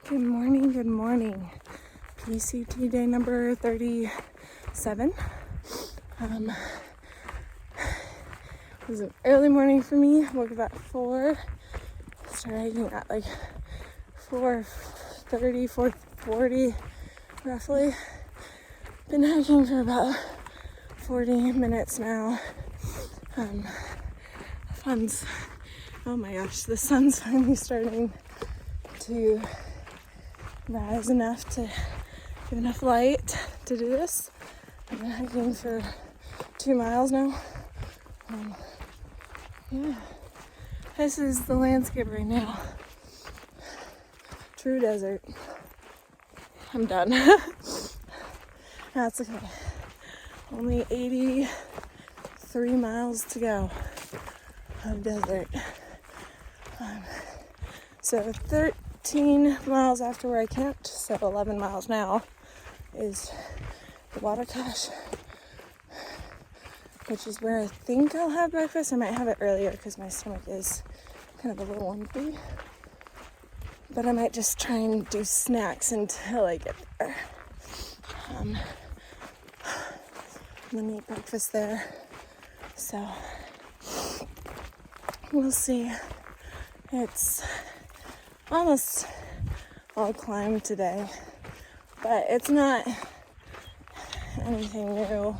Good morning, good morning. PCT day number 37. It was an early morning for me. Woke up at 4. Started hiking at like 4:30, 4:40 roughly. Been hiking for about 40 minutes now. Oh my gosh, the sun's finally starting to rise enough to give enough light to do this. I've been hiking for 2 miles now. This is the landscape right now. True desert. I'm done. That's okay. Only 83 miles to go of desert. So 13 miles after where I camped, so 11 miles now, is the water cache, which is where I think I'll have breakfast. I might have it earlier because my stomach is kind of a little lumpy. But I might just try and do snacks until I get there. And then eat breakfast there. So we'll see. It's almost all climb today, but it's not anything new.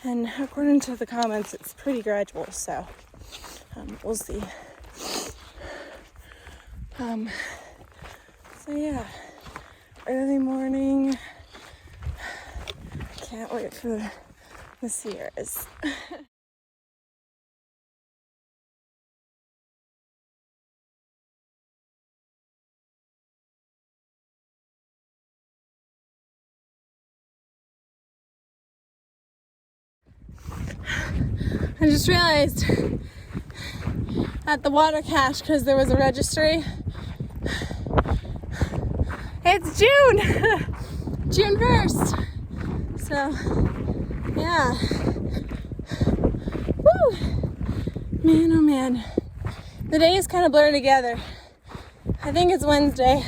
And according to the comments, it's pretty gradual, so we'll see. So yeah, early morning. Can't wait for the Sierras. I just realized at the water cache, because there was a registry, it's June! June 1st. So, yeah. Woo! Man, oh man. The days kind of blur together. I think it's Wednesday.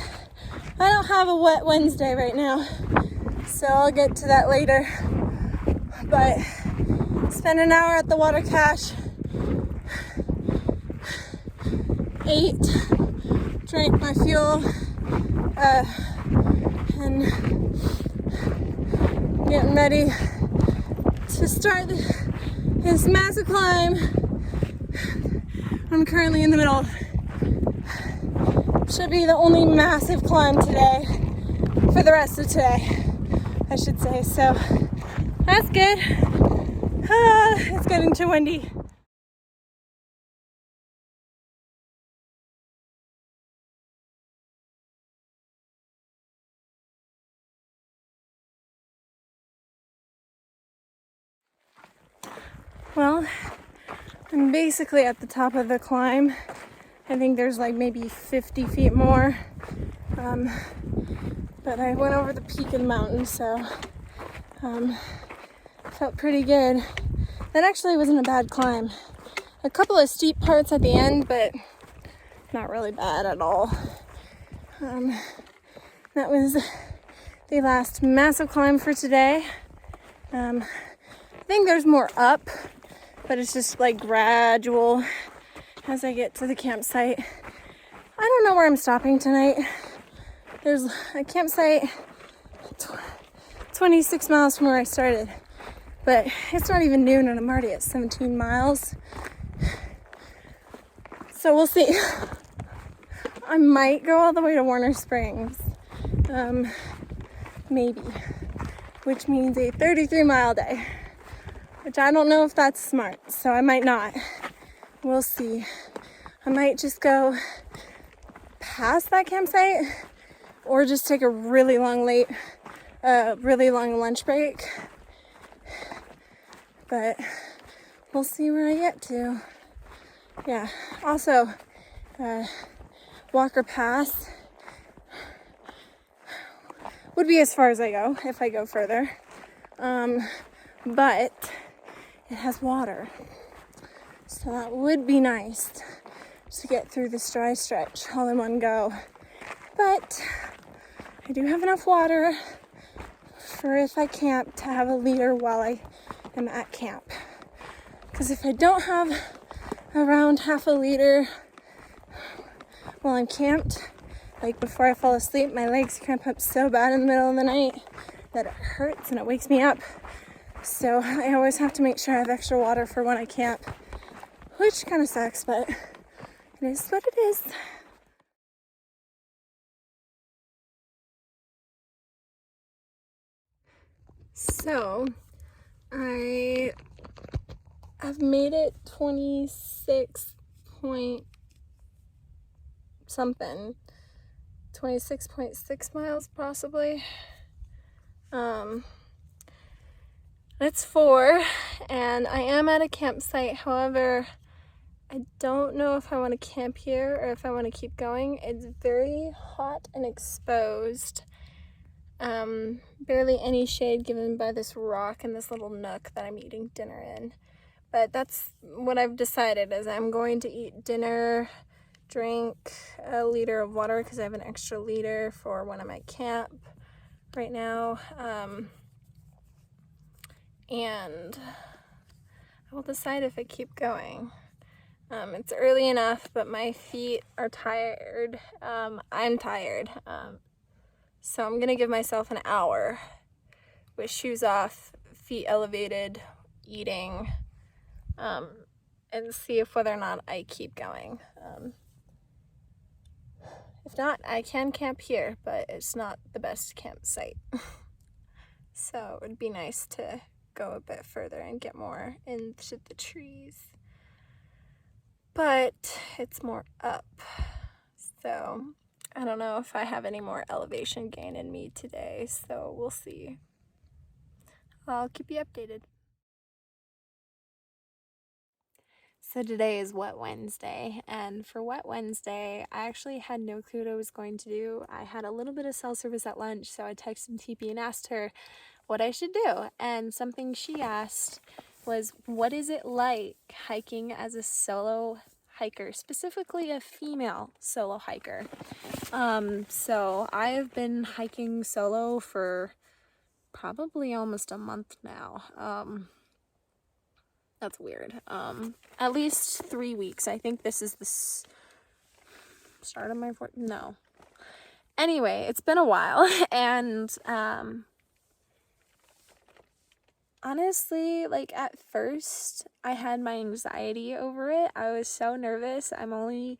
I don't have a wet Wednesday right now, so I'll get to that later. But spent an hour at the water cache, ate, drank my fuel, and getting ready to start this massive climb I'm currently in the middle of. Should be the only massive climb today for the rest of today, I should say. So that's good. It's getting too windy. Well, I'm basically at the top of the climb. I think there's like maybe 50 feet more. But I went over the peak of the mountain, so felt pretty good. That actually wasn't a bad climb. A couple of steep parts at the end, but not really bad at all. That was the last massive climb for today. I think there's more up, but it's just like gradual as I get to the campsite. I don't know where I'm stopping tonight. There's a campsite 26 miles from where I started, but it's not even noon and I'm already at 17 miles. So we'll see. I might go all the way to Warner Springs, maybe, which means a 33-mile day, which I don't know if that's smart, so I might not. We'll see. I might just go past that campsite or just take a really long lunch break. But we'll see where I get to. Yeah, also, Walker Pass would be as far as I go if I go further. But it has water. So that would be nice to get through this dry stretch all in one go. But I do have enough water for if I camp to have a liter while I am at camp. Because if I don't have around half a liter while I'm camped, like before I fall asleep, my legs cramp up so bad in the middle of the night that it hurts and it wakes me up. So I always have to make sure I have extra water for when I camp, which kind of sucks, but it is what it is. So I have made it 26 point something, 26.6 miles possibly. It's 4 and I am at a campsite. However, I don't know if I want to camp here or if I want to keep going. It's very hot and exposed. Barely any shade given by this rock and this little nook that I'm eating dinner in. But that's what I've decided is I'm going to eat dinner, drink a liter of water because I have an extra liter for when I'm at camp right now. And I will decide if I keep going. It's early enough, but my feet are tired. I'm tired. So I'm gonna give myself an hour with shoes off, feet elevated, eating, and see if whether or not I keep going. If not, I can camp here, but it's not the best campsite. So it would be nice to go a bit further and get more into the trees. But it's more up. So I don't know if I have any more elevation gain in me today, so we'll see. I'll keep you updated. So today is Wet Wednesday, and for Wet Wednesday, I actually had no clue what I was going to do. I had a little bit of cell service at lunch, so I texted TP and asked her what I should do, and something she asked was, what is it like hiking as a solo hiker, specifically a female solo hiker? So I have been hiking solo for probably almost a month now. That's weird. At least 3 weeks. I think this is the start of my fourth. No. Anyway, it's been a while, and honestly, like at first, I had my anxiety over it. I was so nervous. I'm only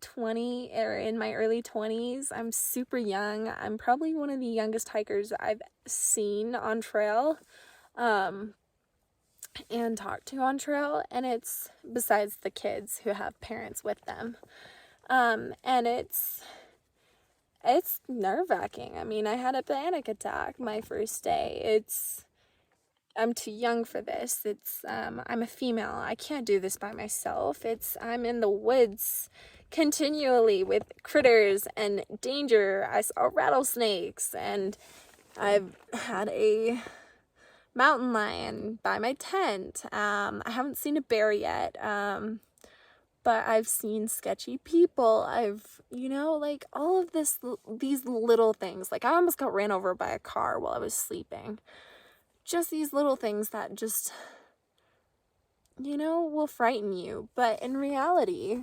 20 or in my early 20s. I'm super young. I'm probably one of the youngest hikers I've seen on trail. And talked to on trail, and it's besides the kids who have parents with them, and it's nerve-wracking. I mean, I had a panic attack my first day. I'm too young for this. I'm a female. I can't do this by myself. I'm in the woods continually with critters and danger. I saw rattlesnakes, and I've had a mountain lion by my tent. I haven't seen a bear yet, but I've seen sketchy people. Like all of these little things. Like I almost got ran over by a car while I was sleeping. Just these little things that just, will frighten you. But in reality,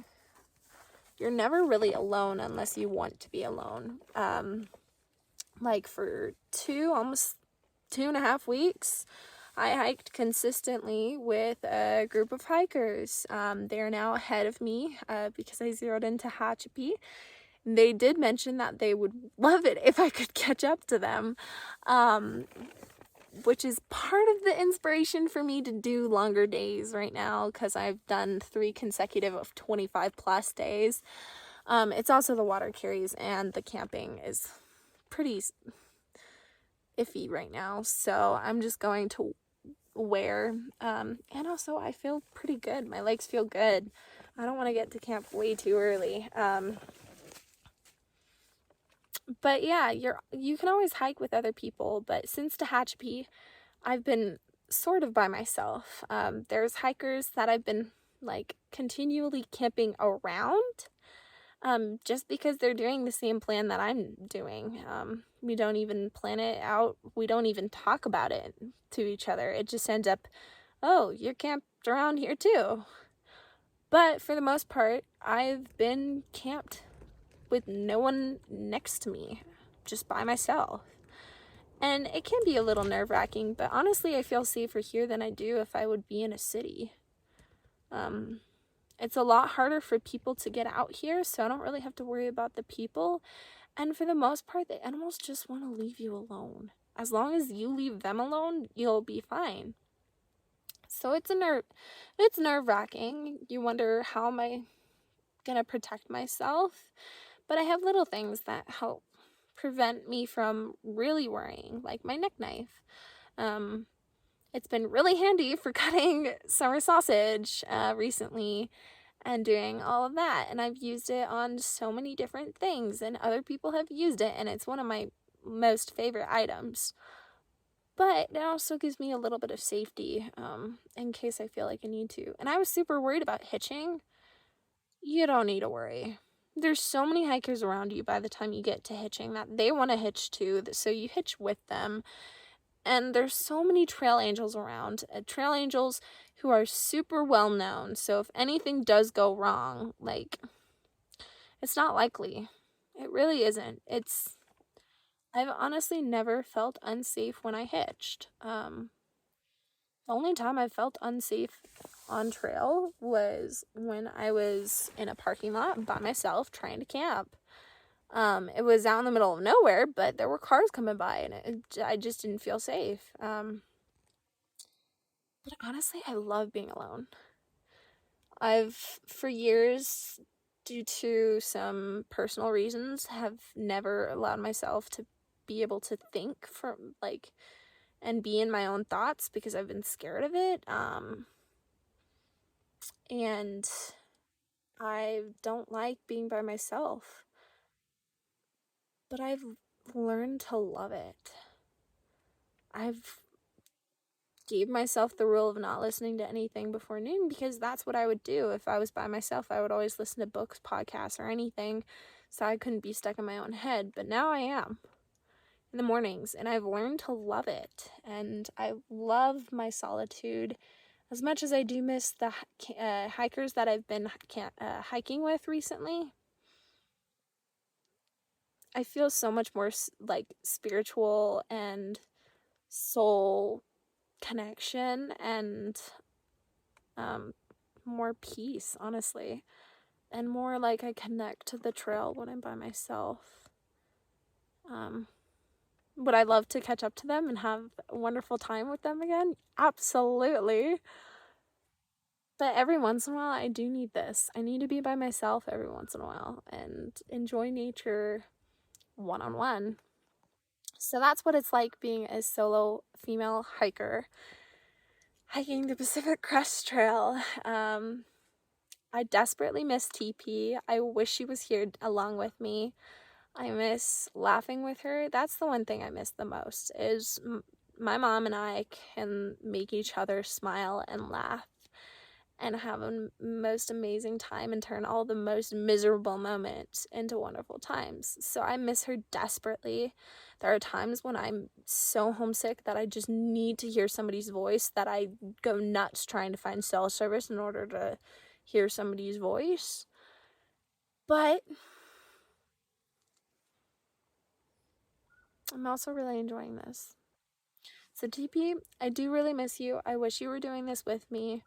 you're never really alone unless you want to be alone. Like for almost 2.5 weeks, I hiked consistently with a group of hikers. They are now ahead of me because I zeroed into Tehachapi. They did mention that they would love it if I could catch up to them, which is part of the inspiration for me to do longer days right now, because I've done 3 consecutive of 25 plus days. It's also the water carries, and the camping is pretty iffy right now, so I'm just going to wear, and also I feel pretty good. My legs feel good. I don't want to get to camp way too early. But yeah, you can always hike with other people, but since Tehachapi, I've been sort of by myself. There's hikers that I've been like continually camping around, just because they're doing the same plan that I'm doing. We don't even plan it out. We don't even talk about it to each other. It just ends up, oh, you're camped around here too. But for the most part, I've been camped with no one next to me, just by myself. And it can be a little nerve-wracking, but honestly, I feel safer here than I do if I would be in a city. It's a lot harder for people to get out here, so I don't really have to worry about the people. And for the most part, the animals just want to leave you alone. As long as you leave them alone, you'll be fine. So it's nerve-wracking. You wonder, how am I gonna protect myself? But I have little things that help prevent me from really worrying, like my neck knife. It's been really handy for cutting summer sausage recently and doing all of that, and I've used it on so many different things, and other people have used it, and it's one of my most favorite items. But it also gives me a little bit of safety in case I feel like I need to. And I was super worried about hitching. You don't need to worry. There's so many hikers around you by the time you get to hitching that they want to hitch too, so you hitch with them. And there's so many trail angels around, trail angels who are super well known. So if anything does go wrong, like, it's not likely. It really isn't. I've honestly never felt unsafe when I hitched. The only time I felt unsafe on trail was when I was in a parking lot by myself trying to camp. It was out in the middle of nowhere, but there were cars coming by, and I just didn't feel safe. But honestly, I love being alone. I've, for years, due to some personal reasons, have never allowed myself to be able to think and be in my own thoughts because I've been scared of it. And I don't like being by myself. But I've learned to love it. I've gave myself the rule of not listening to anything before noon because that's what I would do. If I was by myself, I would always listen to books, podcasts, or anything, so I couldn't be stuck in my own head. But now I am in the mornings, and I've learned to love it. And I love my solitude as much as I do miss the hikers that I've been hiking with recently. I feel so much more spiritual and soul connection and more peace, honestly, and more like I connect to the trail when I'm by myself. Would I love to catch up to them and have a wonderful time with them again? Absolutely. But every once in a while, I do need this. I need to be by myself every once in a while and enjoy nature one-on-one. So that's what it's like being a solo female hiker, hiking the Pacific Crest Trail. I desperately miss TP. I wish she was here along with me. I miss laughing with her. That's the one thing I miss the most, is my mom and I can make each other smile and laugh and have a most amazing time and turn all the most miserable moments into wonderful times. So I miss her desperately. There are times when I'm so homesick that I just need to hear somebody's voice that I go nuts trying to find cell service in order to hear somebody's voice. But I'm also really enjoying this. So TP, I do really miss you. I wish you were doing this with me.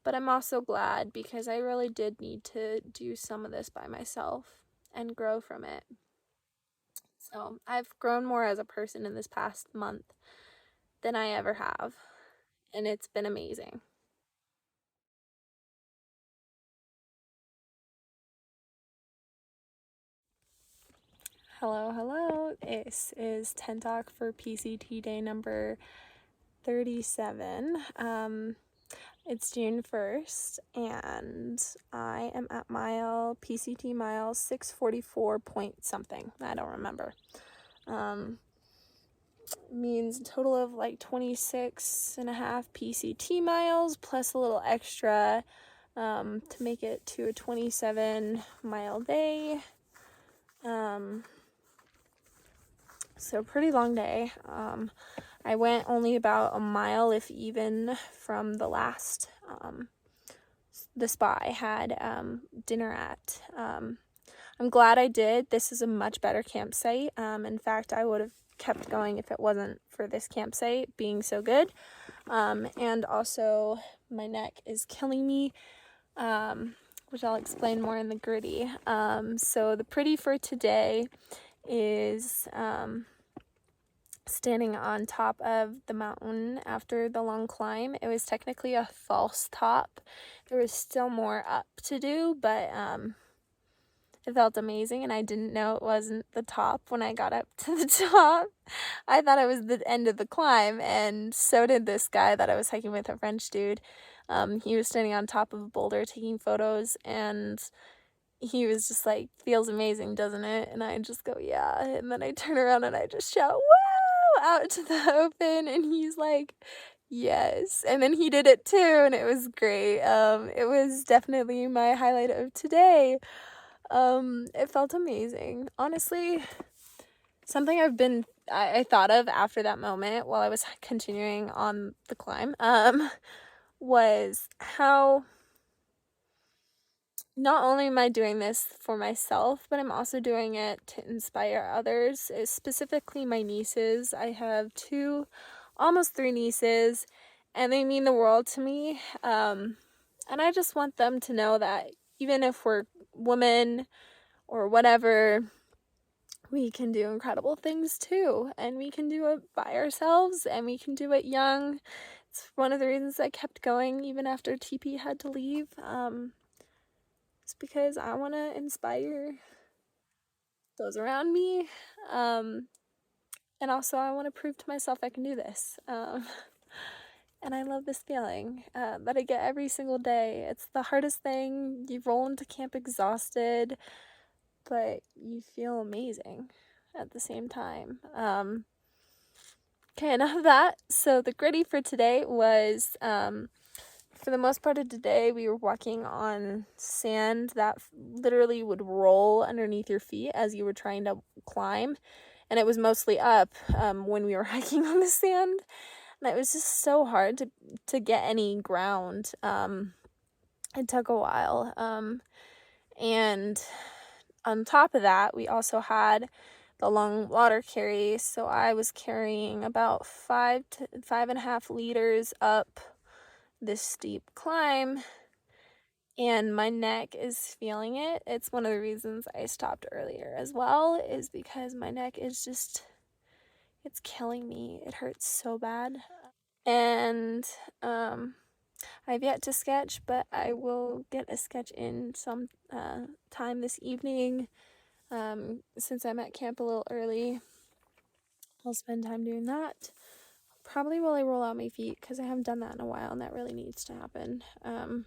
But I'm also glad because I really did need to do some of this by myself and grow from it. So I've grown more as a person in this past month than I ever have. And it's been amazing. Hello. This is 10 Talk for PCT day number 37. It's June 1st, and I am at PCT mile 644 point something. I don't remember. Means a total of like 26 and a half PCT miles plus a little extra to make it to a 27-mile day. So pretty long day. I went only about a mile, if even, from the last the spot I had dinner at. I'm glad I did. This is a much better campsite. In fact, I would have kept going if it wasn't for this campsite being so good. And also my neck is killing me, which I'll explain more in the gritty. So the pretty for today is standing on top of the mountain after the long climb. It was technically a false top. There was still more up to do, but it felt amazing, and I didn't know it wasn't the top when I got up to the top. I thought it was the end of the climb, and so did this guy that I was hiking with, a French dude. He was standing on top of a boulder taking photos, and he was just like, "Feels amazing, doesn't it?" And I just go, "Yeah." And then I turn around and I just shout, "Woo!" out to the open, and he's like, "Yes." And then he did it too, and it was great. It was definitely my highlight of today. It felt amazing. Honestly, something I thought of after that moment while I was continuing on the climb, was how not only am I doing this for myself, but I'm also doing it to inspire others, specifically my nieces. I have almost three nieces, and they mean the world to me. And I just want them to know that even if we're women or whatever, we can do incredible things too, and we can do it by ourselves, and we can do it young. It's one of the reasons I kept going even after TP had to leave. It's because I want to inspire those around me, and also I want to prove to myself I can do this. And I love this feeling that I get every single day. It's the hardest thing. You roll into camp exhausted, but you feel amazing at the same time. Okay, enough of that. So the gritty for today was, for the most part of today, we were walking on sand that literally would roll underneath your feet as you were trying to climb. And it was mostly up when we were hiking on the sand. And it was just so hard to get any ground. It took a while. And on top of that, we also had the long water carry. So I was carrying about 5.5 liters up this steep climb, and my neck is feeling it. It's one of the reasons I stopped earlier as well, is because my neck is it's killing me. It hurts so bad. And I've yet to sketch, but I will get a sketch in some time this evening. Since I'm at camp a little early, I'll spend time doing that. Probably while I roll out my feet, because I haven't done that in a while, and that really needs to happen. And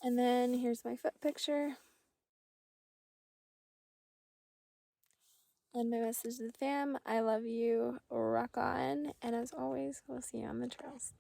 then here's my foot picture. And my message to the fam: I love you, rock on, and as always, we'll see you on the trails.